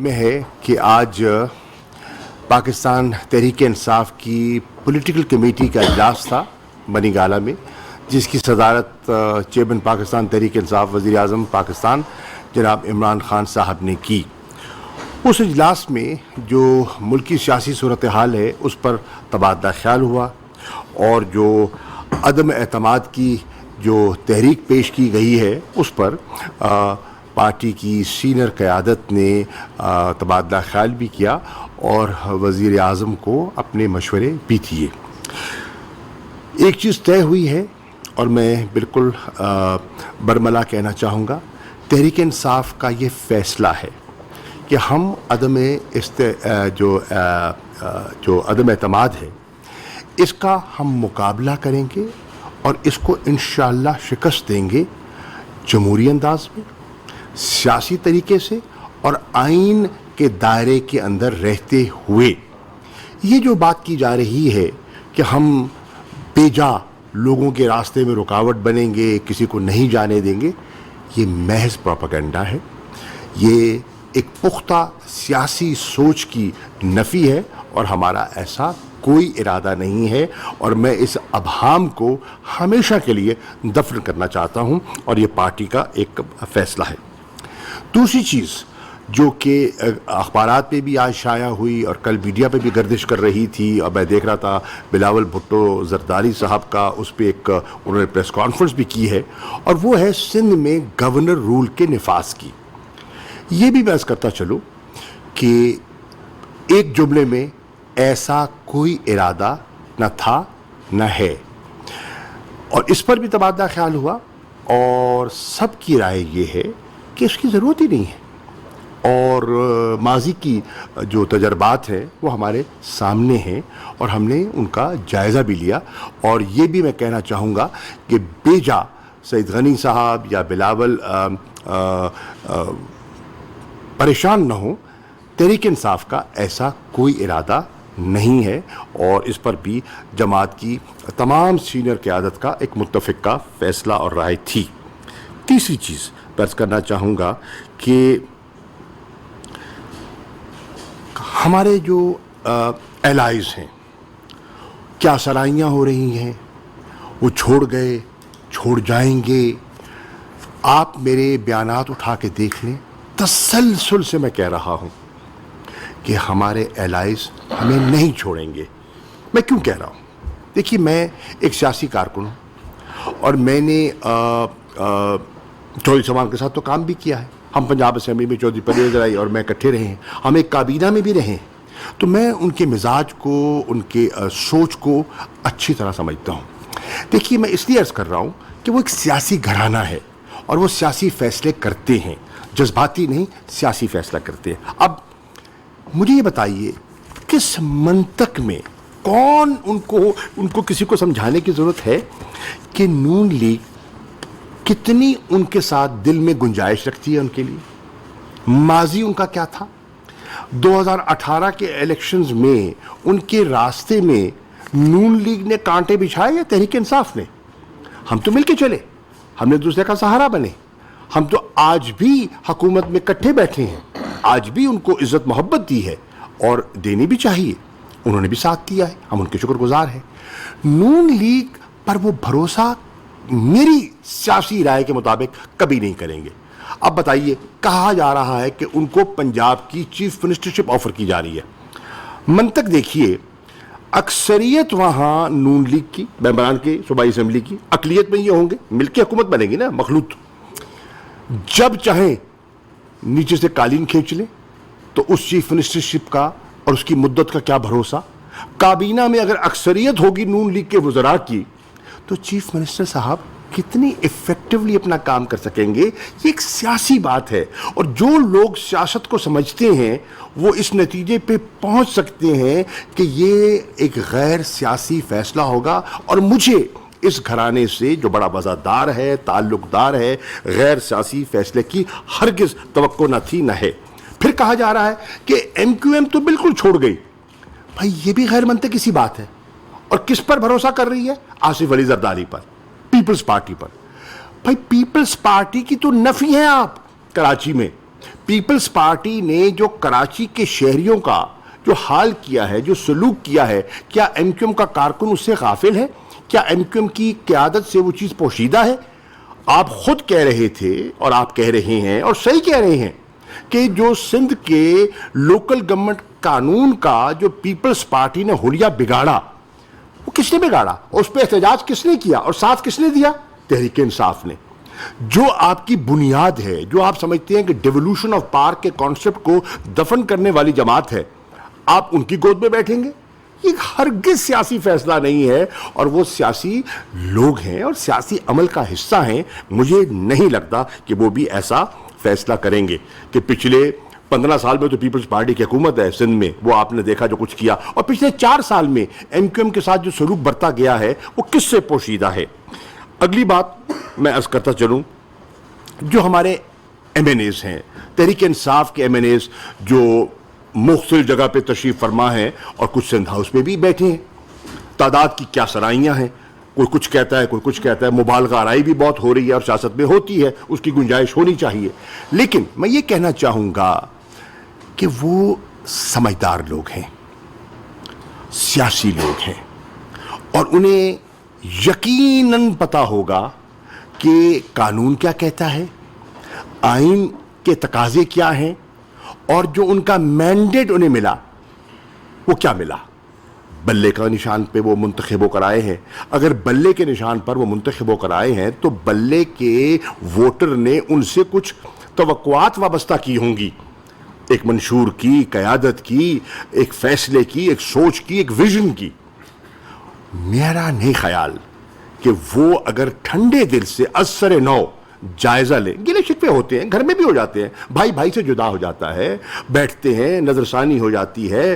میں ہے کہ آج پاکستان تحریک انصاف کی پولیٹیکل کمیٹی کا اجلاس تھا بنی گالہ میں، جس کی صدارت چیئرمین پاکستان تحریک انصاف وزیر اعظم پاکستان جناب عمران خان صاحب نے کی۔ اس اجلاس میں جو ملکی سیاسی صورتحال ہے اس پر تبادلہ خیال ہوا، اور جو عدم اعتماد کی جو تحریک پیش کی گئی ہے اس پر پارٹی کی سینئر قیادت نے تبادلہ خیال بھی کیا اور وزیر اعظم کو اپنے مشورے بھی دیے۔ ایک چیز طے ہوئی ہے اور میں بالکل برملا کہنا چاہوں گا، تحریک انصاف کا یہ فیصلہ ہے کہ ہم جو عدم اعتماد ہے اس کا ہم مقابلہ کریں گے اور اس کو انشاءاللہ شکست دیں گے جمہوری انداز میں، سیاسی طریقے سے اور آئین کے دائرے کے اندر رہتے ہوئے۔ یہ جو بات کی جا رہی ہے کہ ہم بے جا لوگوں کے راستے میں رکاوٹ بنیں گے، کسی کو نہیں جانے دیں گے، یہ محض پروپیگنڈا ہے، یہ ایک پختہ سیاسی سوچ کی نفی ہے اور ہمارا ایسا کوئی ارادہ نہیں ہے، اور میں اس ابہام کو ہمیشہ کے لیے دفن کرنا چاہتا ہوں، اور یہ پارٹی کا ایک فیصلہ ہے۔ دوسری چیز جو کہ اخبارات پہ بھی آج شائع ہوئی اور کل میڈیا پہ بھی گردش کر رہی تھی، اور میں دیکھ رہا تھا بلاول بھٹو زرداری صاحب کا اس پہ ایک انہوں نے پریس کانفرنس بھی کی ہے، اور وہ ہے سندھ میں گورنر رول کے نفاذ کی۔ یہ بھی میں عرض کرتا چلوں کہ ایک جملے میں ایسا کوئی ارادہ نہ تھا نہ ہے، اور اس پر بھی تبادلہ خیال ہوا، اور سب کی رائے یہ ہے کہ اس کی ضرورت ہی نہیں ہے، اور ماضی کی جو تجربات ہیں وہ ہمارے سامنے ہیں اور ہم نے ان کا جائزہ بھی لیا۔ اور یہ بھی میں کہنا چاہوں گا کہ بے جا سعید غنی صاحب یا بلاول پریشان نہ ہوں، تحریک انصاف کا ایسا کوئی ارادہ نہیں ہے، اور اس پر بھی جماعت کی تمام سینئر قیادت کا ایک متفقہ فیصلہ اور رائے تھی۔ تیسری چیز عرض کرنا چاہوں گا کہ ہمارے جو الائز ہیں، کیا سرائیاں ہو رہی ہیں، وہ چھوڑ گئے، چھوڑ جائیں گے۔ آپ میرے بیانات اٹھا کے دیکھ لیں، تسلسل سے میں کہہ رہا ہوں کہ ہمارے الائز ہمیں نہیں چھوڑیں گے۔ میں کیوں کہہ رہا ہوں؟ دیکھیے، میں ایک سیاسی کارکن ہوں، اور میں نے چودھری چمن کے ساتھ تو کام بھی کیا ہے۔ ہم پنجاب اسمبلی میں چودھری پرویز رائی اور میں اکٹھے رہے ہیں، ہم ایک کابینہ میں بھی رہے ہیں، تو میں ان کے مزاج کو، ان کے سوچ کو اچھی طرح سمجھتا ہوں۔ دیکھیے، میں اس لیے عرض کر رہا ہوں کہ وہ ایک سیاسی گھرانہ ہے اور وہ سیاسی فیصلے کرتے ہیں، جذباتی نہیں، سیاسی فیصلہ کرتے ہیں۔ اب مجھے یہ بتائیے، کس منطق میں کون ان کو کسی کو سمجھانے کی ضرورت ہے کہ نون لیگ کتنی ان کے ساتھ دل میں گنجائش رکھتی ہے ان کے لیے؟ ماضی ان کا کیا تھا؟ 2018 کے الیکشنز میں ان کے راستے میں نون لیگ نے کانٹے بچھائے یا تحریک انصاف نے؟ ہم تو مل کے چلے، ہم نے دوسرے کا سہارا بنے، ہم تو آج بھی حکومت میں کٹھے بیٹھے ہیں، آج بھی ان کو عزت محبت دی ہے اور دینی بھی چاہیے، انہوں نے بھی ساتھ دیا ہے، ہم ان کے شکر گزار ہیں۔ نون لیگ پر وہ بھروسہ میری سیاسی رائے کے مطابق کبھی نہیں کریں گے۔ اب بتائیے، کہا جا رہا ہے کہ ان کو پنجاب کی چیف منسٹرشپ آفر کی جا رہی ہے۔ منطق دیکھیے، اکثریت وہاں نون لیگ کی ممبران کے صوبائی اسمبلی کی، اقلیت میں یہ ہوں گے، مل کے حکومت بنے گی نا، مخلوط۔ جب چاہیں نیچے سے قالین کھینچ لیں، تو اس چیف منسٹرشپ کا اور اس کی مدت کا کیا بھروسہ؟ کابینہ میں اگر اکثریت ہوگی نون لیگ کے وزراء کی، تو چیف منسٹر صاحب کتنی ایفیکٹولی اپنا کام کر سکیں گے؟ یہ ایک سیاسی بات ہے، اور جو لوگ سیاست کو سمجھتے ہیں وہ اس نتیجے پہ پہنچ سکتے ہیں کہ یہ ایک غیر سیاسی فیصلہ ہوگا، اور مجھے اس گھرانے سے جو بڑا وفادار ہے، تعلق دار ہے، غیر سیاسی فیصلے کی ہرگز توقع نہ تھی نہ ہے۔ پھر کہا جا رہا ہے کہ ایم کیو ایم تو بالکل چھوڑ گئی۔ بھائی، یہ بھی غیر منطقی سی بات ہے، اور کس پر بھروسہ کر رہی ہے؟ آصف علی زرداری پر، پیپلز پارٹی پر۔ بھائی، پیپلز پارٹی کی تو نفی ہیں آپ کراچی میں، پیپلز پارٹی نے جو کراچی کے شہریوں کا جو حال کیا ہے, جو سلوک کیا ہے, کیا ایم کیو ایم کا کارکن اس سے غافل ہے؟ کیا ایم کیو ایم کی قیادت سے وہ چیز پوشیدہ ہے؟ آپ خود کہہ رہے تھے اور آپ کہہ رہے ہیں اور صحیح کہہ رہے ہیں کہ جو سندھ کے لوکل گورنمنٹ قانون کا جو پیپلز پارٹی نے حلیہ بگاڑا, وہ کس نے بگاڑا؟ اس پہ احتجاج کس نے کیا اور ساتھ کس نے دیا؟ تحریک انصاف نے. جو آپ کی بنیاد ہے, جو آپ سمجھتے ہیں کہ ڈیولوشن آف پاور کے کانسیپٹ کو دفن کرنے والی جماعت ہے, آپ ان کی گود میں بیٹھیں گے؟ یہ ہرگز سیاسی فیصلہ نہیں ہے, اور وہ سیاسی لوگ ہیں اور سیاسی عمل کا حصہ ہیں. مجھے نہیں لگتا کہ وہ بھی ایسا فیصلہ کریں گے کہ پچھلے 15 سال میں تو پیپلز پارٹی کی حکومت ہے سندھ میں, وہ آپ نے دیکھا جو کچھ کیا, اور پچھلے 4 سال میں ایم کیو ایم کے ساتھ جو سلوک برتا گیا ہے وہ کس سے پوشیدہ ہے. اگلی بات میں عرض کرتا چلوں, جو ہمارے ایم این ایز ہیں, تحریک انصاف کے ایم این ایز جو مختلف جگہ پہ تشریف فرما ہیں اور کچھ سندھ ہاؤس میں بھی بیٹھے ہیں, تعداد کی کیا سرائیاں ہیں, کوئی کچھ کہتا ہے, کوئی کچھ کہتا ہے, مبالغہ آرائی بھی بہت ہو رہی ہے اور سیاست میں ہوتی ہے, اس کی گنجائش ہونی چاہیے. لیکن میں یہ کہنا چاہوں گا کہ وہ سمجھدار لوگ ہیں, سیاسی لوگ ہیں, اور انہیں یقیناً پتہ ہوگا کہ قانون کیا کہتا ہے, آئین کے تقاضے کیا ہیں, اور جو ان کا مینڈیٹ انہیں ملا وہ کیا ملا. بلے کا نشان پہ وہ منتخب ہو کر آئے ہیں. اگر بلے کے نشان پر وہ منتخب ہو کر آئے ہیں تو بلے کے ووٹر نے ان سے کچھ توقعات وابستہ کی ہوں گی, ایک منشور کی, قیادت کی, ایک فیصلے کی, ایک سوچ کی, ایک ویژن کی. میرا نہیں خیال کہ وہ اگر ٹھنڈے دل سے ازسر نو جائزہ لیں, گلے شکوے ہوتے ہیں, گھر میں بھی ہو جاتے ہیں, بھائی بھائی سے جدا ہو جاتا ہے, بیٹھتے ہیں, نظر ثانی ہو جاتی ہے,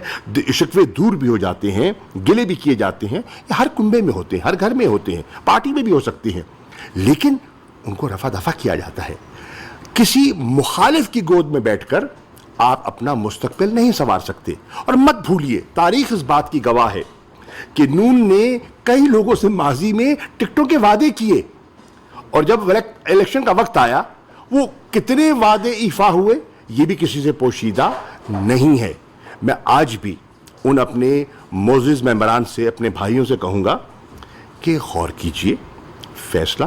شکوے دور بھی ہو جاتے ہیں, گلے بھی کیے جاتے ہیں, یہ ہر کنبے میں ہوتے ہیں, ہر گھر میں ہوتے ہیں, پارٹی میں بھی ہو سکتے ہیں, لیکن ان کو رفع دفع کیا جاتا ہے. کسی مخالف کی گود میں بیٹھ کر آپ اپنا مستقبل نہیں سنوار سکتے. اور مت بھولیے, تاریخ اس بات کی گواہ ہے کہ نون نے کئی لوگوں سے ماضی میں ٹکٹوں کے وعدے کیے, اور جب الیکشن کا وقت آیا وہ کتنے وعدے ایفا ہوئے یہ بھی کسی سے پوشیدہ نہیں ہے. میں آج بھی ان اپنے معزز ممبران سے, اپنے بھائیوں سے کہوں گا کہ غور کیجئے, فیصلہ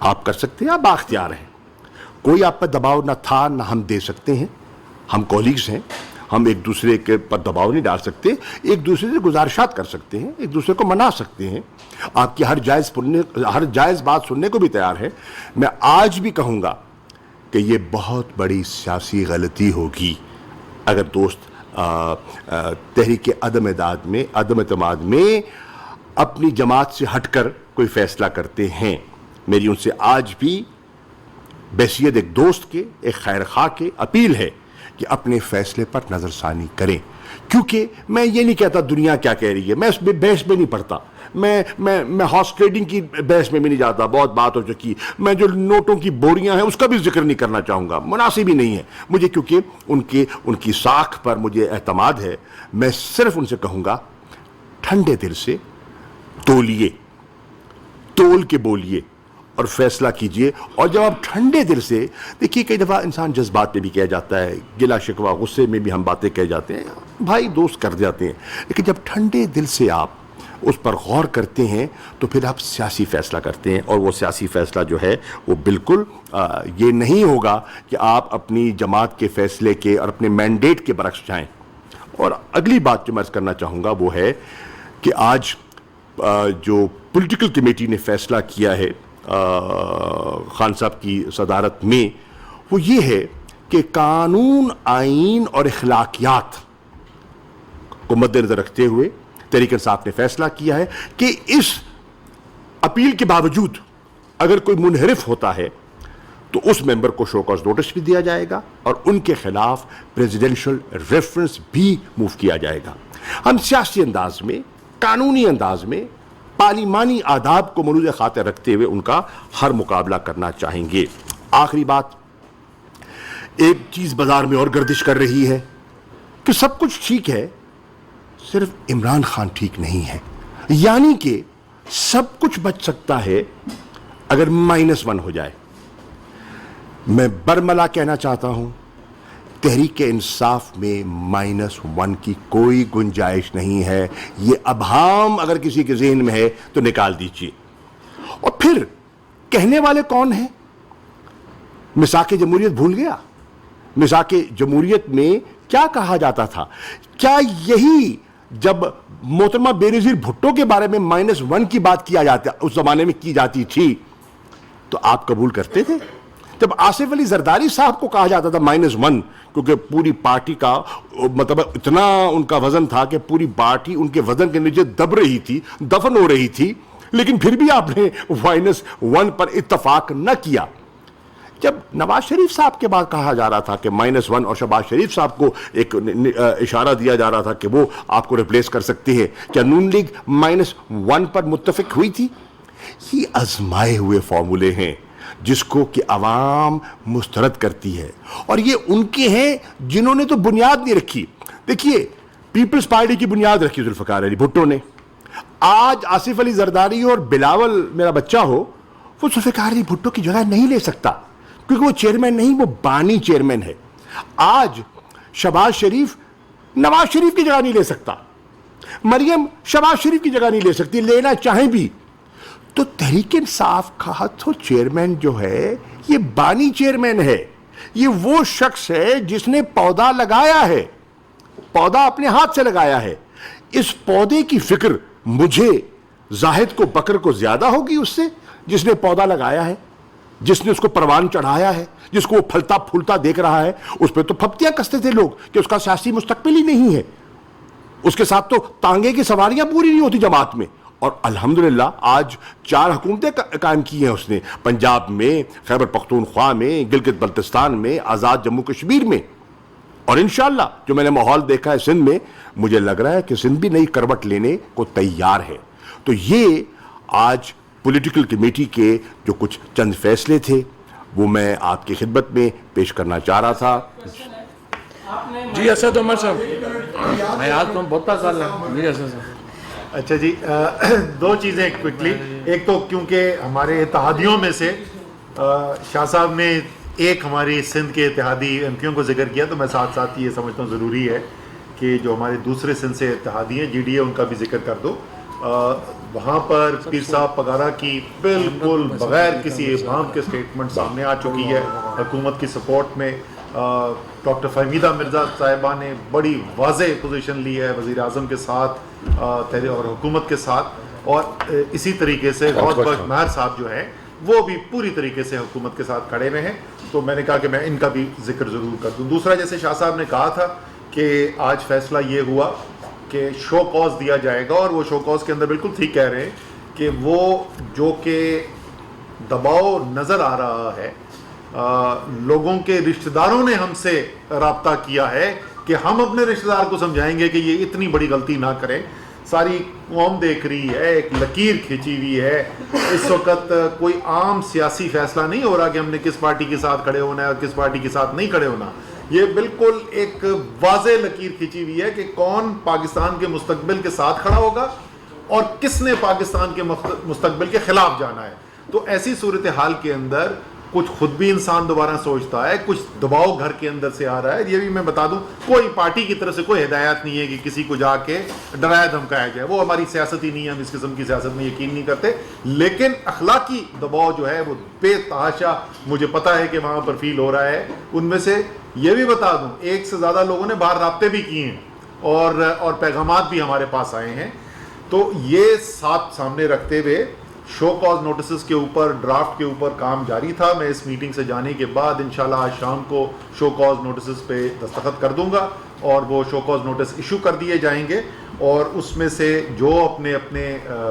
آپ کر سکتے ہیں, آپ بااختیار ہیں, کوئی آپ پر دباؤ نہ تھا نہ ہم دے سکتے ہیں. ہم کولیگز ہیں, ہم ایک دوسرے کے پر دباؤ نہیں ڈال سکتے, ایک دوسرے سے گزارشات کر سکتے ہیں, ایک دوسرے کو منا سکتے ہیں, آپ کی ہر جائز بات سننے کو بھی تیار ہے. میں آج بھی کہوں گا کہ یہ بہت بڑی سیاسی غلطی ہوگی اگر دوست تحریک عدم اعتماد میں اپنی جماعت سے ہٹ کر کوئی فیصلہ کرتے ہیں. میری ان سے آج بھی بحیثیت ایک دوست کے, ایک خیر خواہ کے اپیل ہے کہ اپنے فیصلے پر نظر ثانی کریں. کیونکہ میں یہ نہیں کہتا دنیا کیا کہہ رہی ہے, میں اس میں بحث میں نہیں پڑتا, میں ہارس ٹریڈنگ کی بحث میں بھی نہیں جاتا, بہت بات ہو چکی. میں جو نوٹوں کی بوریاں ہیں اس کا بھی ذکر نہیں کرنا چاہوں گا, مناسب ہی نہیں ہے مجھے, کیونکہ ان کی ساکھ پر مجھے اعتماد ہے. میں صرف ان سے کہوں گا ٹھنڈے دل سے تولیے, تول کے بولیے اور فیصلہ کیجئے. اور جب آپ ٹھنڈے دل سے دیکھیے, کئی دفعہ انسان جذبات میں بھی کہہ جاتا ہے, گلا شکوہ غصے میں بھی ہم باتیں کہہ جاتے ہیں, بھائی دوست کر جاتے ہیں, لیکن جب ٹھنڈے دل سے آپ اس پر غور کرتے ہیں تو پھر آپ سیاسی فیصلہ کرتے ہیں. اور وہ سیاسی فیصلہ جو ہے وہ بالکل یہ نہیں ہوگا کہ آپ اپنی جماعت کے فیصلے کے اور اپنے مینڈیٹ کے برعکس جائیں. اور اگلی بات جو میں عرض کرنا چاہوں گا وہ ہے کہ آج جو پولیٹیکل کمیٹی نے فیصلہ کیا ہے خان صاحب کی صدارت میں, وہ یہ ہے کہ قانون, آئین اور اخلاقیات کو مد نظر رکھتے ہوئے تحریک انصاف نے فیصلہ کیا ہے کہ اس اپیل کے باوجود اگر کوئی منحرف ہوتا ہے تو اس ممبر کو شو کاز نوٹس بھی دیا جائے گا اور ان کے خلاف پریزیڈنشل ریفرنس بھی موو کیا جائے گا. ہم سیاسی انداز میں, قانونی انداز میں, پارلیمانی آداب کو ملوز خاطر رکھتے ہوئے ان کا ہر مقابلہ کرنا چاہیں گے. آخری بات, ایک چیز بازار میں اور گردش کر رہی ہے کہ سب کچھ ٹھیک ہے, صرف عمران خان ٹھیک نہیں ہے. یعنی کہ سب کچھ بچ سکتا ہے اگر -1 ہو جائے. میں برملا کہنا چاہتا ہوں تحریک انصاف میں -1 کی کوئی گنجائش نہیں ہے. یہ ابہام اگر کسی کے ذہن میں ہے تو نکال دیجیے. اور پھر کہنے والے کون ہیں؟ میثاق جمہوریت بھول گیا؟ میثاق جمہوریت میں کیا کہا جاتا تھا؟ کیا یہی جب محترمہ بینظیر بھٹو کے بارے میں -1 کی بات کیا جاتا اس زمانے میں کی جاتی تھی تو آپ قبول کرتے تھے؟ جب آصف علی زرداری صاحب کو کہا جاتا تھا -1 کیونکہ پوری پارٹی کا مطلب اتنا ان کا وزن تھا کہ پوری پارٹی ان کے وزن کے نیچے دب رہی تھی، دفن ہو رہی تھی، لیکن پھر بھی آپ نے -1 پر اتفاق نہ کیا. جب نواز شریف صاحب کے بعد کہا جا رہا تھا کہ -1 اور شہباز شریف صاحب کو ایک اشارہ دیا جا رہا تھا کہ وہ آپ کو ریپلیس کر سکتے ہیں، کیا نون لیگ -1 پر متفق ہوئی تھی؟ یہ آزمائے ہوئے فارمولے ہیں جس کو کہ عوام مسترد کرتی ہے، اور یہ ان کے ہیں جنہوں نے تو بنیاد نہیں رکھی. دیکھیے پیپلز پارٹی کی بنیاد رکھی ذوالفقار علی بھٹو نے. آج آصف علی زرداری اور بلاول میرا بچہ ہو، وہ ذوالفقار علی بھٹو کی جگہ نہیں لے سکتا کیونکہ وہ چیئرمین نہیں، وہ بانی چیئرمین ہے. آج شہباز شریف نواز شریف کی جگہ نہیں لے سکتا، مریم شہباز شریف کی جگہ نہیں لے سکتی، لینا چاہیں بھی. تو تحریک انصاف کا تو چیئرمین جو ہے یہ بانی چیئرمین ہے، یہ وہ شخص ہے جس نے پودا لگایا ہے، پودا اپنے ہاتھ سے لگایا ہے. اس پودے کی فکر مجھے زاہد کو بکر کو زیادہ ہوگی اس سے جس نے پودا لگایا ہے، جس نے اس کو پروان چڑھایا ہے، جس کو وہ پھلتا پھولتا دیکھ رہا ہے. اس پہ تو پھپتیاں کستے تھے لوگ کہ اس کا سیاسی مستقبل ہی نہیں ہے، اس کے ساتھ تو تانگے کی سواریاں پوری نہیں ہوتی جماعت میں. اور الحمدللہ آج 4 حکومتیں قائم کی ہیں اس نے، پنجاب میں، خیبر پختونخوا میں، گلگت بلتستان میں، آزاد جموں کشمیر میں. اور انشاءاللہ جو میں نے ماحول دیکھا ہے سندھ میں، مجھے لگ رہا ہے کہ سندھ بھی نئی کروٹ لینے کو تیار ہے. تو یہ آج پولیٹیکل کمیٹی کے جو کچھ چند فیصلے تھے وہ میں آپ کی خدمت میں پیش کرنا چاہ رہا تھا. جی اسد عمر صاحب، میں آج تو بہت کر رہا ہوں. جی اسد صاحب. اچھا جی، 2 چیزیں کوئکلی. ایک تو کیونکہ ہمارے اتحادیوں میں سے شاہ صاحب نے ایک ہماری سندھ کے اتحادی ایم پیوں کو ذکر کیا، تو میں ساتھ ساتھ یہ سمجھتا ہوں ضروری ہے کہ جو ہمارے دوسرے سندھ سے اتحادی ہیں جی ڈی اے، ان کا بھی ذکر کر دو. وہاں پر پیر صاحب پگارا کی بالکل بغیر کسی ابہام کے اسٹیٹمنٹ سامنے آ چکی ہے حکومت کی سپورٹ میں. ڈاکٹر فہمیدہ مرزا صاحبہ نے بڑی واضح پوزیشن لی ہے وزیر اعظم کے ساتھ اور حکومت کے ساتھ، اور اسی طریقے سے غوث بخش مہر صاحب جو ہیں وہ بھی پوری طریقے سے حکومت کے ساتھ کھڑے ہوئے ہیں. تو میں نے کہا کہ میں ان کا بھی ذکر ضرور کر دوں. دوسرا، جیسے شاہ صاحب نے کہا تھا کہ آج فیصلہ یہ ہوا کہ شو کاز دیا جائے گا، اور وہ شو کاز کے اندر بالکل ٹھیک کہہ رہے ہیں کہ وہ جو کہ دباؤ نظر آ رہا ہے، لوگوں کے رشتہ داروں نے ہم سے رابطہ کیا ہے کہ ہم اپنے رشتہ دار کو سمجھائیں گے کہ یہ اتنی بڑی غلطی نہ کریں. ساری قوم دیکھ رہی ہے، ایک لکیر کھینچی ہوئی ہے. اس وقت کوئی عام سیاسی فیصلہ نہیں ہو رہا کہ ہم نے کس پارٹی کے ساتھ کھڑے ہونا ہے اور کس پارٹی کے ساتھ نہیں کھڑے ہونا. یہ بالکل ایک واضح لکیر کھینچی ہوئی ہے کہ کون پاکستان کے مستقبل کے ساتھ کھڑا ہوگا اور کس نے پاکستان کے مستقبل کے خلاف جانا ہے. تو ایسی صورتحال کے اندر کچھ خود بھی انسان دوبارہ سوچتا ہے، کچھ دباؤ گھر کے اندر سے آ رہا ہے. یہ بھی میں بتا دوں، کوئی پارٹی کی طرف سے کوئی ہدایت نہیں ہے کہ کسی کو جا کے ڈرایا دھمکایا جائے. وہ ہماری سیاست ہی نہیں ہے، ہم اس قسم کی سیاست میں یقین نہیں کرتے. لیکن اخلاقی دباؤ جو ہے وہ بے تحاشا مجھے پتا ہے کہ وہاں پر فیل ہو رہا ہے. ان میں سے یہ بھی بتا دوں، 1 سے زیادہ لوگوں نے باہر رابطے بھی کیے ہیں اور پیغامات بھی ہمارے پاس آئے ہیں. تو یہ ساتھ سامنے رکھتے ہوئے شو کاز نوٹسز کے اوپر، ڈرافٹ کے اوپر کام جاری تھا. میں اس میٹنگ سے جانے کے بعد انشاءاللہ آج شام کو شو کاز نوٹسز پہ دستخط کر دوں گا اور وہ شو کاز نوٹس ایشو کر دیے جائیں گے. اور اس میں سے جو اپنے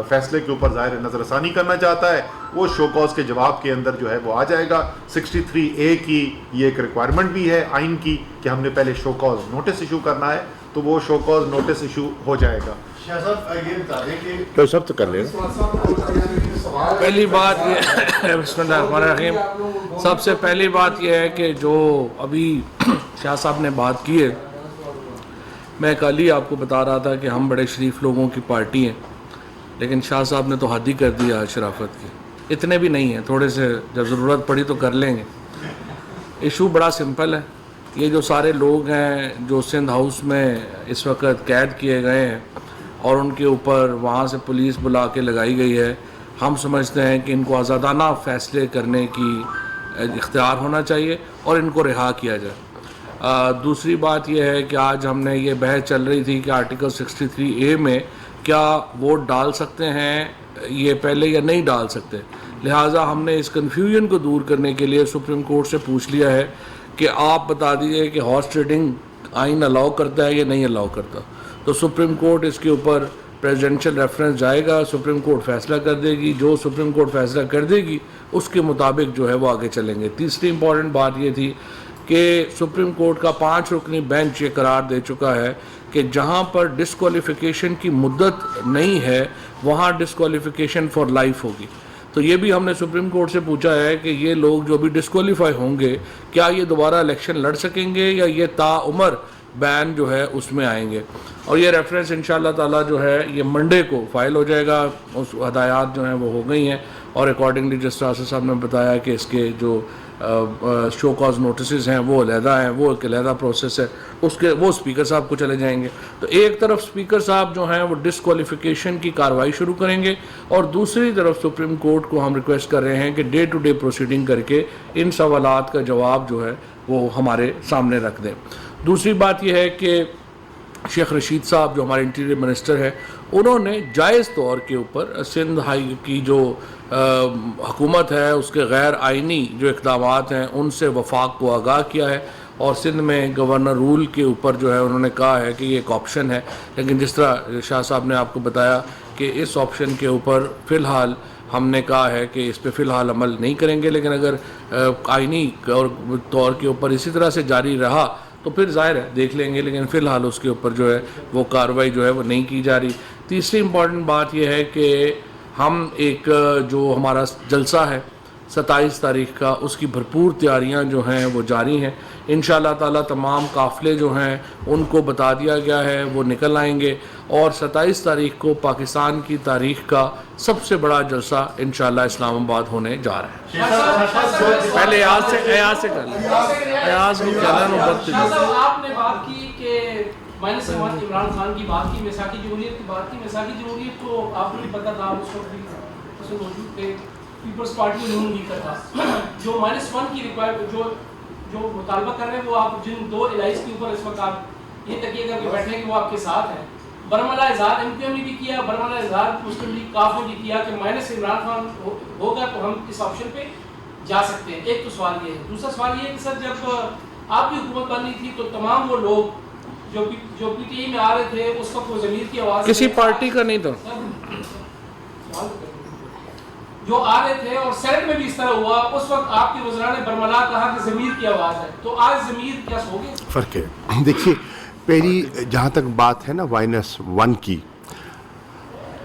فیصلے کے اوپر ظاہر نظر ثانی کرنا چاہتا ہے وہ شو کاز کے جواب کے اندر جو ہے وہ آ جائے گا. 63A کی یہ ایک ریکوائرمنٹ بھی ہے آئین کی کہ ہم نے پہلے شو کاز نوٹس ایشو کرنا ہے، تو وہ شو کاز نوٹس ایشو ہو جائے گا. تو سب تو کر لیں. پہلی بات یہ بسم اللہ الرحمن الرحیم، سب سے پہلی بات یہ ہے کہ جو ابھی شاہ صاحب نے بات کی ہے، میں کل ہی آپ کو بتا رہا تھا کہ ہم بڑے شریف لوگوں کی پارٹی ہیں، لیکن شاہ صاحب نے تو حد ہی کر دیا شرافت کی. اتنے بھی نہیں ہیں، تھوڑے سے جب ضرورت پڑی تو کر لیں گے. ایشو بڑا سمپل ہے. یہ جو سارے لوگ ہیں جو سندھ ہاؤس میں اس وقت قید کیے گئے ہیں اور ان کے اوپر وہاں سے پولیس بلا کے لگائی گئی ہے، ہم سمجھتے ہیں کہ ان کو آزادانہ فیصلے کرنے کی اختیار ہونا چاہیے اور ان کو رہا کیا جائے۔ دوسری بات یہ ہے کہ آج ہم نے یہ بحث چل رہی تھی کہ آرٹیکل 63A میں کیا ووٹ ڈال سکتے ہیں یہ پہلے یا نہیں ڈال سکتے، لہٰذا ہم نے اس کنفیوژن کو دور کرنے کے لیے سپریم کورٹ سے پوچھ لیا ہے کہ آپ بتا دیجئے کہ ہارس ٹریڈنگ آئین الاؤ کرتا ہے یا نہیں الاؤ کرتا، تو سپریم کورٹ اس کے اوپر پریزیڈنشل ریفرنس جائے گا، سپریم کورٹ فیصلہ کر دے گی، جو سپریم کورٹ فیصلہ کر دے گی اس کے مطابق جو ہے وہ آگے چلیں گے۔ تیسری امپورٹنٹ بات یہ تھی کہ سپریم کورٹ کا 5 رکنی بینچ یہ قرار دے چکا ہے کہ جہاں پر ڈسکوالیفیکیشن کی مدت نہیں ہے وہاں ڈسکوالیفیکیشن فار لائف ہوگی۔ تو یہ بھی ہم نے سپریم کورٹ سے پوچھا ہے کہ یہ لوگ جو بھی ڈسکوالیفائی ہوں گے کیا یہ دوبارہ الیکشن لڑ سکیں گے یا یہ تا عمر بین جو ہے اس میں آئیں گے، اور یہ ریفرنس انشاءاللہ تعالیٰ جو ہے یہ منڈے کو فائل ہو جائے گا۔ اس ہدایات جو ہیں وہ ہو گئی ہیں اور اکارڈنگلی جس طرح سے صاحب نے بتایا کہ اس کے جو شو کاز نوٹسز ہیں وہ علیحدہ ہیں، وہ ایک علیحدہ پروسیس ہے، اس کے وہ اسپیکر صاحب کو چلے جائیں گے۔ تو ایک طرف اسپیکر صاحب جو ہیں وہ ڈسکوالیفیکیشن کی کارروائی شروع کریں گے اور دوسری طرف سپریم کورٹ کو ہم ریکویسٹ کر رہے ہیں کہ ڈے ٹو ڈے پروسیڈنگ کر کے ان سوالات کا جواب جو ہے وہ ہمارے سامنے رکھ دیں۔ دوسری بات یہ ہے کہ شیخ رشید صاحب جو ہمارے انٹیریئر منسٹر ہیں انہوں نے جائز طور کے اوپر سندھ ہائی کی جو حکومت ہے اس کے غیر آئینی جو اقدامات ہیں ان سے وفاق کو آگاہ کیا ہے، اور سندھ میں گورنر رول کے اوپر جو ہے انہوں نے کہا ہے کہ یہ ایک آپشن ہے، لیکن جس طرح شاہ صاحب نے آپ کو بتایا کہ اس آپشن کے اوپر فی الحال ہم نے کہا ہے کہ اس پہ فی الحال عمل نہیں کریں گے، لیکن اگر آئینی طور کے اوپر اسی طرح سے جاری رہا تو پھر ظاہر ہے دیکھ لیں گے، لیکن فی الحال اس کے اوپر جو ہے وہ کارروائی جو ہے وہ نہیں کی جا رہی۔ تیسری امپورٹنٹ بات یہ ہے کہ ہم ایک جو ہمارا جلسہ ہے 27 تاریخ کا اس کی بھرپور تیاریاں جو ہیں وہ جاری ہیں، انشاءاللہ تعالیٰ تمام قافلے جو ہیں ان کو بتا دیا گیا ہے وہ نکل آئیں گے، اور 27 تاریخ کو پاکستان کی تاریخ کا سب سے بڑا جلسہ انشاءاللہ اسلام آباد ہونے جا رہا ہے۔ پہلے ایاز سے کر لیں، ایاز کو آپ نے بات کی کہ مائنس عمران خان کی بات کی، میثاقی جمہوریت کی بات کی۔ میثاقی جمہوریت تو آپ کو بھی پتہ تھا، اس وقت بھی اس میں موجود تھے، پیپلز پارٹی نون لیگ کا تھا۔ جو -1 کی ریکوائرمنٹ جو مطالبہ کر رہے ہیں وہ آپ جن 2 الائز کے اوپر اس وقت آپ یہ تکیے کر کے بیٹھے ہیں کہ وہ آپ کے ساتھ ہیں۔ برملا اظہار MPM نے بھی کیا، برملا اظہار مسلم لیگ کاف نے بھی کیا کہ مائنس عمران خان ہوگا تو ہم اس آپشن پہ جا سکتے ہیں۔ ایک تو سوال یہ ہے۔ دوسرا سوال یہ ہے کہ سر جب آپ کی حکومت بنی تھی تو تمام وہ لوگ جو PTI میں آ رہے تھے اس وقت وہ ضمیر کی آواز کسی پارٹی کا نہیں تھا جو آ رہے تھے، اور سینٹ میں بھی اس طرح ہوا، اس وقت آپ کے وزراء نے برملا کہا کہ ضمیر کی آواز ہے، تو آج ضمیر کیا ہو گئے؟ فرق ہے۔ دیکھیے پہلی جہاں تک بات ہے نا -1 کی،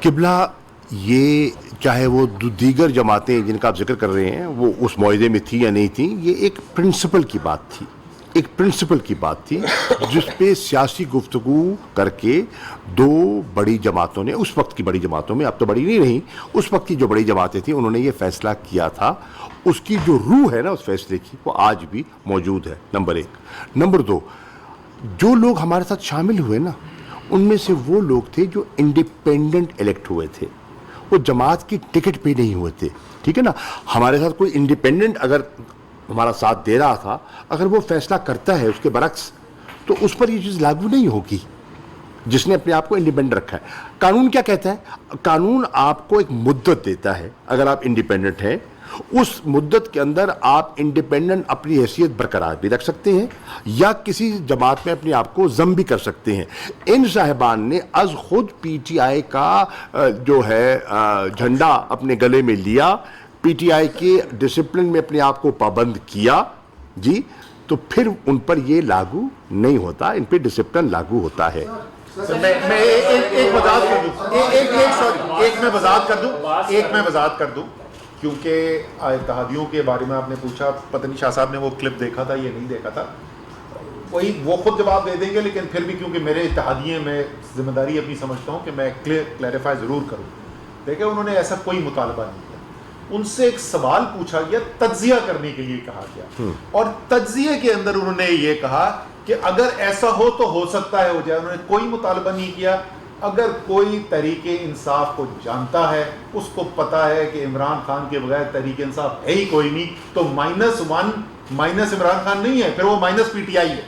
قبلہ یہ چاہے وہ دیگر جماعتیں جن کا آپ ذکر کر رہے ہیں وہ اس معاہدے میں تھی یا نہیں تھی، یہ ایک پرنسپل کی بات تھی، ایک پرنسپل کی بات تھی جس پہ سیاسی گفتگو کر کے 2 بڑی جماعتوں نے، اس وقت کی بڑی جماعتوں میں، اب تو بڑی نہیں رہی، اس وقت کی جو بڑی جماعتیں تھیں انہوں نے یہ فیصلہ کیا تھا۔ اس کی جو روح ہے نا اس فیصلے کی وہ آج بھی موجود ہے، نمبر 1۔ نمبر 2، جو لوگ ہمارے ساتھ شامل ہوئے نا ان میں سے وہ لوگ تھے جو انڈیپینڈنٹ الیکٹ ہوئے تھے، وہ جماعت کی ٹکٹ پہ نہیں ہوئے تھے، ٹھیک ہے نا۔ ہمارے ساتھ کوئی انڈیپینڈنٹ اگر ہمارا ساتھ دے رہا تھا، اگر وہ فیصلہ کرتا ہے اس کے برعکس تو اس پر یہ چیز لاگو نہیں ہوگی جس نے اپنے آپ کو انڈیپینڈنٹ رکھا ہے۔ قانون کیا کہتا ہے؟ قانون آپ کو ایک مدت دیتا ہے، اگر آپ انڈیپینڈنٹ ہیں اس مدت کے اندر آپ انڈیپینڈنٹ اپنی حیثیت برقرار بھی رکھ سکتے ہیں یا کسی جماعت میں اپنے آپ کو ضم بھی کر سکتے ہیں۔ ان صاحبان نے از خود PTI کا جو ہے جھنڈا اپنے گلے میں لیا، PTI کے ڈسپلن میں اپنے آپ کو پابند کیا جی، تو پھر ان پر یہ لاگو نہیں ہوتا، ان پہ ڈسپلن لاگو ہوتا ہے۔ میں ایک وضاحت کر دوں کیونکہ اتحادیوں کے بارے میں آپ نے پوچھا، پتہ نہیں شاہ صاحب نے وہ کلپ دیکھا تھا یا نہیں دیکھا تھا، وہی وہ خود جواب دے دیں گے، لیکن پھر بھی کیونکہ میرے اتحادیے میں ذمہ داری اپنی سمجھتا ہوں کہ میں کلیریفائی ضرور کروں۔ دیکھیں انہوں نے ایسا کوئی مطالبہ نہیں کیا، ان سے ایک سوال پوچھا گیا, تجزیہ کرنے کے لیے کہا گیا, اور تجزیے کے اندر انہوں نے یہ کہا کہ اگر ایسا ہو تو ہو سکتا ہے ہو جائے. انہوں نے کوئی مطالبہ نہیں کیا. اگر کوئی تحریک انصاف کو جانتا ہے, اس کو پتا ہے کہ عمران خان کے بغیر تحریک انصاف ہے ہی کوئی نہیں, تو -1 مائنس عمران خان نہیں ہے, پھر وہ مائنس پی ٹی آئی ہے.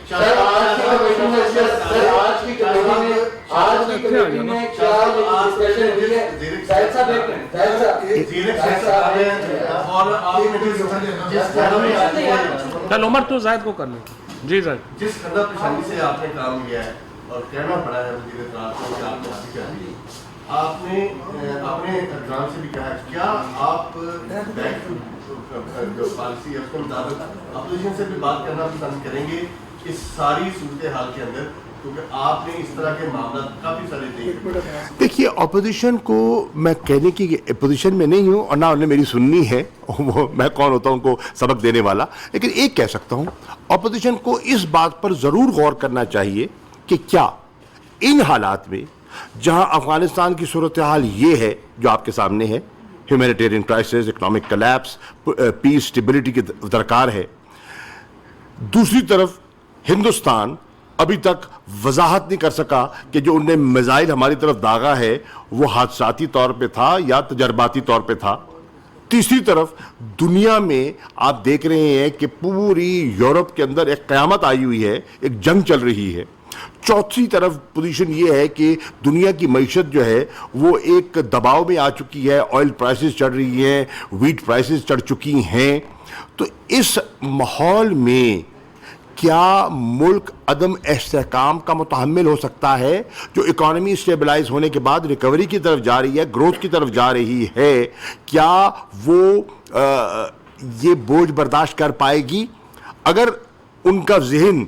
چل عمر تو زاہد کو کر لیں. جی زاہد, جس قدر پریشانی سے آپ نے کام لیا ہے اور کہنا پڑا ہے وزیر اطلاع کو کہ آپ نے حاصل کر لی, آپ نے اپنے اقدام سے بھی کہا ہے, کیا آپ جو پالیسی ہے اس کے مطابق اپوزیشن سے بھی بات کرنا پسند کریں گے اس ساری صورتحال کے اندر, کیونکہ آپ نے اس طرح کے معاملات کافی سارے دیکھے. دیکھیے اپوزیشن کو میں کہنے کی اپوزیشن میں نہیں ہوں اور نہ انہیں میری سننی ہے, وہ میں کون ہوتا ہوں ان کو سبق دینے والا, لیکن ایک کہہ سکتا ہوں اپوزیشن کو اس بات پر ضرور غور کرنا چاہیے کہ کیا ان حالات میں جہاں افغانستان کی صورتحال یہ ہے جو آپ کے سامنے ہے, ہیومینیٹیرین کرائسس, اکنامک کلیپس, پیس اسٹیبلٹی کی درکار ہے, دوسری طرف ہندوستان ابھی تک وضاحت نہیں کر سکا کہ جو انہیں میزائل ہماری طرف داغا ہے وہ حادثاتی طور پہ تھا یا تجرباتی طور پہ تھا, تیسری طرف دنیا میں آپ دیکھ رہے ہیں کہ پوری یورپ کے اندر ایک قیامت آئی ہوئی ہے, ایک جنگ چل رہی ہے, چوتھی طرف پوزیشن یہ ہے کہ دنیا کی معیشت جو ہے وہ ایک دباؤ میں آ چکی ہے, آئل پرائسز چڑھ رہی ہیں, ویٹ پرائسز چڑھ چکی ہیں. تو اس ماحول میں کیا ملک عدم استحکام کا متحمل ہو سکتا ہے؟ جو اکانومی اسٹیبلائز ہونے کے بعد ریکوری کی طرف جا رہی ہے, گروتھ کی طرف جا رہی ہے, کیا وہ یہ بوجھ برداشت کر پائے گی؟ اگر ان کا ذہن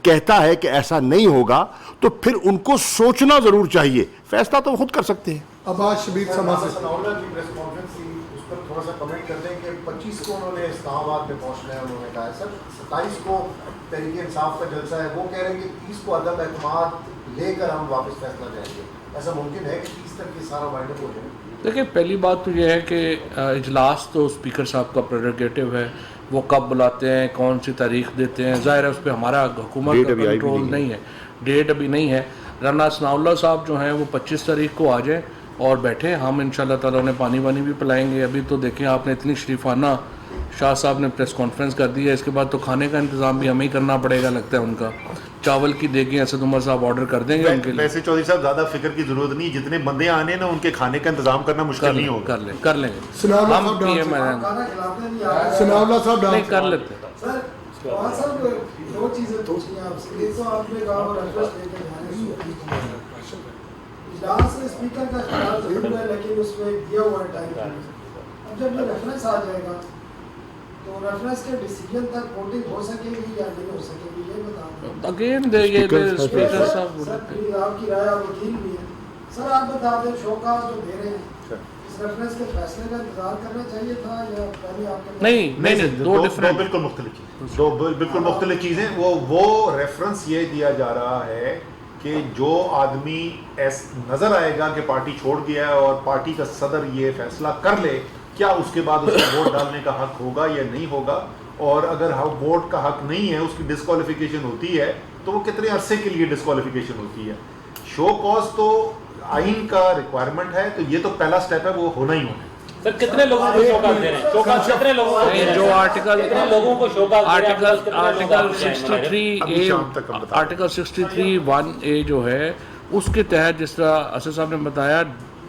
کہتا ہے کہ ایسا نہیں ہوگا تو پھر ان کو سوچنا ضرور چاہیے, فیصلہ تو وہ خود کر سکتے ہیں. اب آج شبیر سما سے ثناءاللہ کی پریس کانفرنس تھی, اس پر تھوڑا سا کمنٹ کرتے ہیں کہ 25 کو انہوں نے اسلام آباد میں پہنچنا ہے. انہوں نے کہا ہے سر 27 کو تحریک انصاف کا جلسہ ہے, وہ کہہ رہے ہیں کہ 30 کو عدم اعتماد لے کر ہم واپس فیصلہ جائیں گے. ایسا ممکن ہے کہ 30 تک یہ سارا وائنڈ اپ ہو جائے؟ دیکھیں پہلی بات تو یہ ہے کہ اجلاس تو اسپیکر صاحب کا پریروگیٹو ہے, وہ کب بلاتے ہیں, کون سی تاریخ دیتے ہیں, ظاہر ہے اس پہ ہمارا حکومت کا کنٹرول نہیں ہے, ڈیٹ ابھی نہیں ہے. رانا ثناء اللہ صاحب جو ہیں وہ 25 تاریخ کو آ جائیں اور بیٹھیں, ہم انشاءاللہ تعالیٰ انہیں پانی وانی بھی پلائیں گے. ابھی تو دیکھیں آپ نے اتنی شریفانہ شاہ صاحب نے پریس کانفرنس کر دی ہے, اس کے بعد تو کھانے کا انتظام بھی ہمیں ہی کرنا پڑے گا لگتا ہے. ان کا چاول کی دیگیں اسد عمر صاحب آرڈر کر دیں گے ان کے لیے. ویسے چودھری صاحب زیادہ فکر کی ضرورت نہیں, جتنے بندے آنے نا ان کے کھانے کا انتظام کرنا مشکل نہیں ہوگا. کر لیں گے ہم پی ایم ثناء اللہ صاحب نہیں کر لیتے. دو چیزیں پوچھنی آپ سے. ایک تو آپ نے کہا اور ایڈریس لے کے جانے اجلاس سے اسپیکر کا اختیار ضرور ہے, لیکن اس میں دیا ہوا ٹائم. اب جب یہ ریفرنس آ جائے گا تو ریفرنس کے ڈیسیجن تک ووٹنگ ہو سکے گی یا نہیں ہو سکے گی, یہ بتا دیں. اگین یہ اسپیکر صاحب سر پلیز آپ کی رائے, آپ وکیل بھی ہیں سر, آپ بتا دیں شوکاز جو دے رہے ہیں اس ریفرنس کے فیصلے کا انتظار کرنا چاہیے تھا یا پہلے آپ کے نہیں دو ڈفرینٹ بالکل مختلف چیزیں, دو بالکل مختلف چیزیں. وہ ریفرنس یہ دیا جا رہا ہے کہ جو آدمی نظر آئے گا کہ پارٹی چھوڑ گیا ہے اور پارٹی کا صدر یہ فیصلہ کر لے, کیا اس کے بعد اس کا ووٹ ڈالنے کا حق ہوگا یا نہیں ہوگا, اور اگر ووٹ کا حق نہیں ہے, اس کی ڈسکوالیفیکیشن ہوتی ہے, تو وہ کتنے عرصے کے لیے ڈسکوالیفیکیشن ہوتی ہے. شو کاز تو آئین کا ریکوائرمنٹ ہے, تو یہ تو پہلا سٹیپ ہے, وہ ہونا ہی ہونا ہے. سر کتنے لوگوں کو شوکاز دے رہے ہیں, شوکاز کتنے لوگوں کو, جو آرٹیکل لوگوں کو شوکاز آرٹیکل 63(1)(a) جو ہے اس کے تحت جس طرح اسد صاحب نے بتایا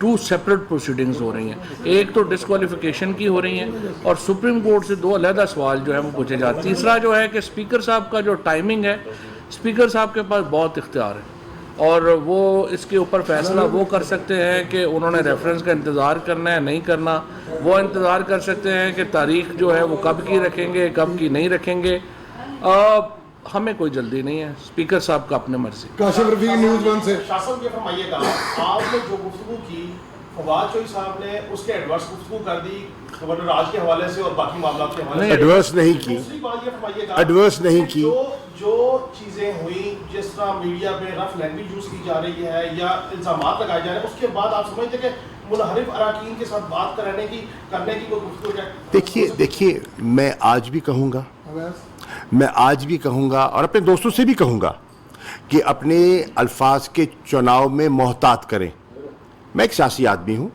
2 سیپریٹ پروسیڈنگز ہو رہی ہیں. ایک تو ڈسکوالیفیکیشن کی ہو رہی ہیں اور سپریم کورٹ سے 2 علیحدہ سوال جو ہے وہ پوچھے جاتے. تیسرا جو ہے کہ اسپیکر صاحب کا جو ٹائمنگ ہے, اسپیکر صاحب کے پاس بہت اختیار ہے اور وہ اس کے اوپر فیصلہ وہ کر سکتے ہیں کہ انہوں نے ریفرنس کا انتظار کرنا ہے نہیں کرنا. وہ انتظار کر سکتے ہیں کہ تاریخ جو ہے وہ کب کی رکھیں گے کب کی نہیں رکھیں گے. ہمیں کوئی جلدی نہیں ہے, اسپیکر صاحب کا اپنے مرضی. کاشف رفیق نیوز 1 سے. شاہ صاحب یہ فرمائیے گا, آپ نے جو گفتگو کی فواد چوہدری صاحب نے اس کے ایڈورس گفتگو کر دی گورنر راج کے حوالے سے اور باقی معاملات کے حوالے سے. ایڈورس نہیں کی, دوسری بات یہ فرمائیے گا ایڈورس نہیں کی. جو چیزیں ہوئیں جس طرح میڈیا میں رف لینگویج یوز کی جا رہی ہے یا الزامات لگائے جا رہے ہیں, اس کے بعد آپ سمجھتے کہ منحرف اراکین کے ساتھ بات کرنے کی کوئی گفتگو ہے؟ دیکھیے میں آج بھی کہوں گا اور اپنے دوستوں سے بھی کہوں گا کہ اپنے الفاظ کے چناؤ میں محتاط کریں. میں ایک سیاسی آدمی ہوں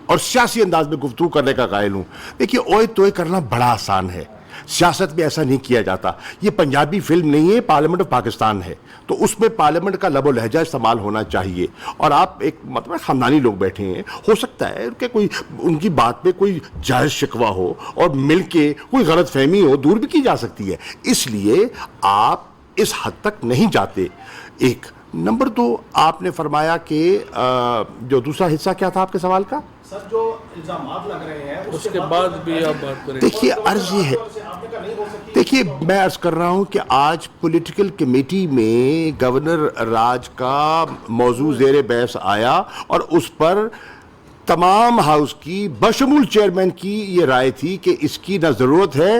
اور سیاسی انداز میں گفتگو کرنے کا قائل ہوں. دیکھیے اوئے توئے کرنا بڑا آسان ہے, سیاست میں ایسا نہیں کیا جاتا. یہ پنجابی فلم نہیں ہے, پارلیمنٹ آف پاکستان ہے, تو اس میں پارلیمنٹ کا لب و لہجہ استعمال ہونا چاہیے. اور آپ ایک مطلب خاندانی لوگ بیٹھے ہیں, ہو سکتا ہے کہ کوئی ان کی بات میں کوئی جائز شکوہ ہو اور مل کے کوئی غلط فہمی ہو, دور بھی کی جا سکتی ہے. اس لیے آپ اس حد تک نہیں جاتے. ایک نمبر 2, آپ نے فرمایا کہ جو دوسرا حصہ کیا تھا آپ کے سوال کا؟ سر جو الزامات لگ رہے ہیں اس کے بعد بھی آپ بات کریں. دیکھیے عرض یہ ہے, دیکھیے میں عرض کر رہا ہوں کہ آج پولیٹیکل کمیٹی میں گورنر راج کا موضوع زیر بحث آیا اور اس پر تمام ہاؤس کی بشمول چیئرمین کی یہ رائے تھی کہ اس کی نہ ضرورت ہے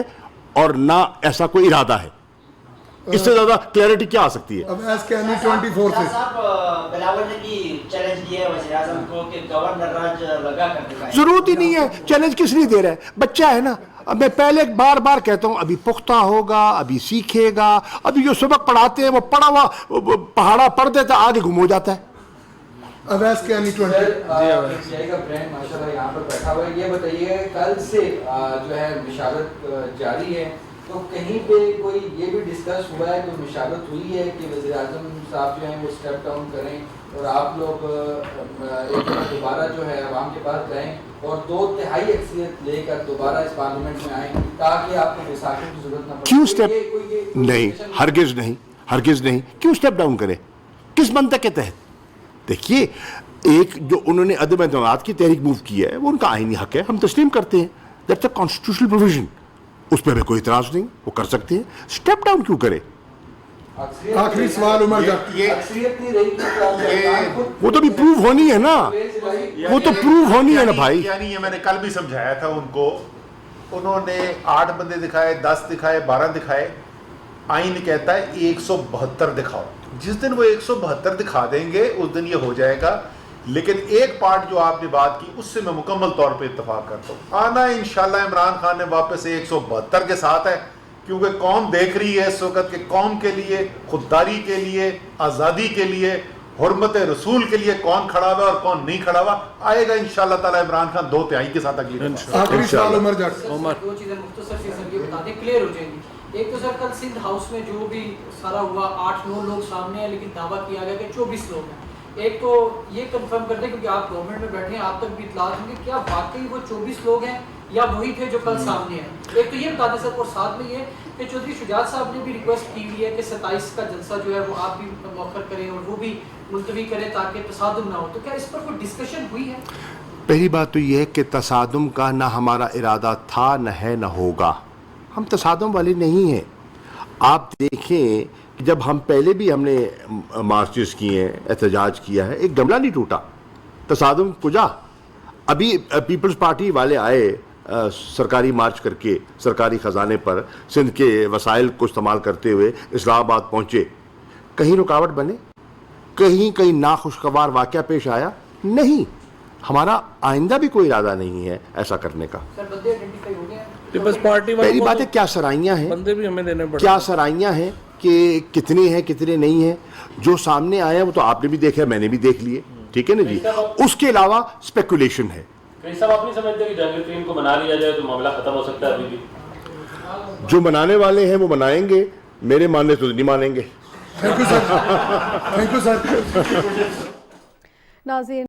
اور نہ ایسا کوئی ارادہ ہے. اس سے زیادہ کلیئرٹی کیا آ سکتی ہے؟ اب ایس کینی 24 سے بلاول نے بھی چیلنج دیا ہے وزیر اعظم کو کہ گورنر راج لگا کر دکھائیں. ضرورت ہی نہیں ہے. چیلنج کس لیے دے رہا ہے؟ بچہ ہے نا. اب میں پہلے بار کہتا ہوں, ابھی پختہ ہوگا, ابھی سیکھے گا. ابھی جو سبق پڑھاتے ہیں وہ پڑھا ہوا پہاڑا پڑھ دیتا ہے, آگے گم ہو جاتا ہے. اویس کینی 20 کا برانڈ ماشاءاللہ یہاں پر بیٹھا ہوا ہے. یہ بتائیے کل سے جو ہے مشاورت جاری ہے, تو کہیں پہ کوئی یہ بھی ڈسکس ہوا ہے, کوئی مشاورت ہوئی ہے کہ وزیر اعظم صاحب جو ہیں وہ اسٹیپ ڈاؤن کریں اور آپ لوگ ایک دوبارہ جو ہے عوام کے پاس جائیں اور 2/3 اکثریت لے کر دوبارہ اس پارلیمنٹ میں آئیں تاکہ آپ کو وساخت کی ضرورت نہ پڑے؟ کیوں اسٹیپ نہیں, ہرگز نہیں. کیوں اسٹیپ ڈاؤن کرے, کس منطق کے تحت؟ دیکھیے ایک جو انہوں نے عدم اعتماد کی تحریک موو کی ہے وہ ان کا آئینی حق ہے, ہم تسلیم کرتے ہیں. دیٹس اے کانسٹیٹیوشنل پروویژن, اس پہ ہمیں کوئی اعتراض نہیں, وہ کر سکتے ہیں. اسٹیپ ڈاؤن کیوں کرے؟ آخری سوال عمر جان, وہ تو بھی پروو ہونی ہے نا, وہ تو پروو ہونی ہے نا بھائی. یعنی یہ میں نے کل بھی سمجھایا تھا ان کو, انہوں نے 8 بندے دکھائے, 10 دکھائے, 12 دکھائے. آئین کہتا ہے 172 دکھاؤ. جس دن وہ 172 دکھا دیں گے اس دن یہ ہو جائے گا. لیکن ایک پارٹ جو آپ نے بات کی اس سے میں مکمل طور پہ اتفاق کرتا ہوں. آنا انشاءاللہ عمران خان نے واپس 172 کے ساتھ ہے, کیونکہ قوم دیکھ رہی ہے اس وقت کہ قوم کے لیے, خودداری کے لیے, آزادی کے لیے, حرمت رسول کے لیے کون کھڑا ہوا اور کون نہیں کھڑا ہوا. آئے گا انشاءاللہ تعالی عمران خان 2/3 کے ساتھ اگلی آخری سوال عمر جان. دو چیزیں مختصر سی سر یہ بتا دیں, کلیئر ہو جائیں گی. ایک تو سر کل سندھ ہاؤس میں جو بھی سارا ہوا 8-9 لوگ سامنے ہیں, لیکن دعویٰ کیا گیا کہ 24 لوگ ہیں. ایک تو یہ کنفرم کر دیں کیونکہ آپ گورنمنٹ میں بیٹھے ہیں, آپ تک بھی اطلاعات ہوں گے, کیا واقعی وہ 24 لوگ ہیں یا وہی تھے جو کل سامنے ہیں؟ ایک تو یہ بتا دیں سر. اور ساتھ میں یہ کہ چودھری شجاعت صاحب نے بھی ریکویسٹ کی ہوئی ہے کہ 27 کا جلسہ جو ہے وہ آپ بھی مؤخر کریں اور وہ بھی ملتوی کریں تاکہ تصادم نہ ہو. تو کیا اس پر کوئی ڈسکشن ہوئی ہے؟ پہلی بات تو یہ ہے کہ تصادم کا نہ ہمارا ارادہ تھا, نہ ہے, نہ ہوگا. ہم تصادم والے نہیں ہیں. آپ دیکھیں کہ جب ہم پہلے بھی ہم نے مارچز کیے ہیں, احتجاج کیا ہے, ایک گملہ نہیں ٹوٹا. تصادم کجا؟ ابھی پیپلز پارٹی والے آئے سرکاری مارچ کر کے سرکاری خزانے پر سندھ کے وسائل کو استعمال کرتے ہوئے اسلام آباد پہنچے. کہیں رکاوٹ بنے, کہیں ناخوشگوار واقعہ پیش آیا نہیں. ہمارا آئندہ بھی کوئی ارادہ نہیں ہے ایسا کرنے کا. پیپلز پارٹی پہلی بات ہے کیا سرائیاں ہیں, بندے بھی ہمیں دینے پڑتے, کیا سرائیاں ہیں کہ کتنے ہیں کتنے نہیں ہیں. جو سامنے آیا وہ تو آپ نے بھی دیکھا, میں نے بھی دیکھ لیے, ٹھیک ہے نا جی. اس کے علاوہ اسپیکولیشن ہے. صاحب آپ نہیں سمجھتے کہ جہانگیر کو منا لیا جائے تو معاملہ ختم ہو سکتا ہے؟ ابھی بھی جو منانے والے ہیں وہ منائیں گے, میرے ماننے تو نہیں مانیں گے. Thank you sir. ناظرین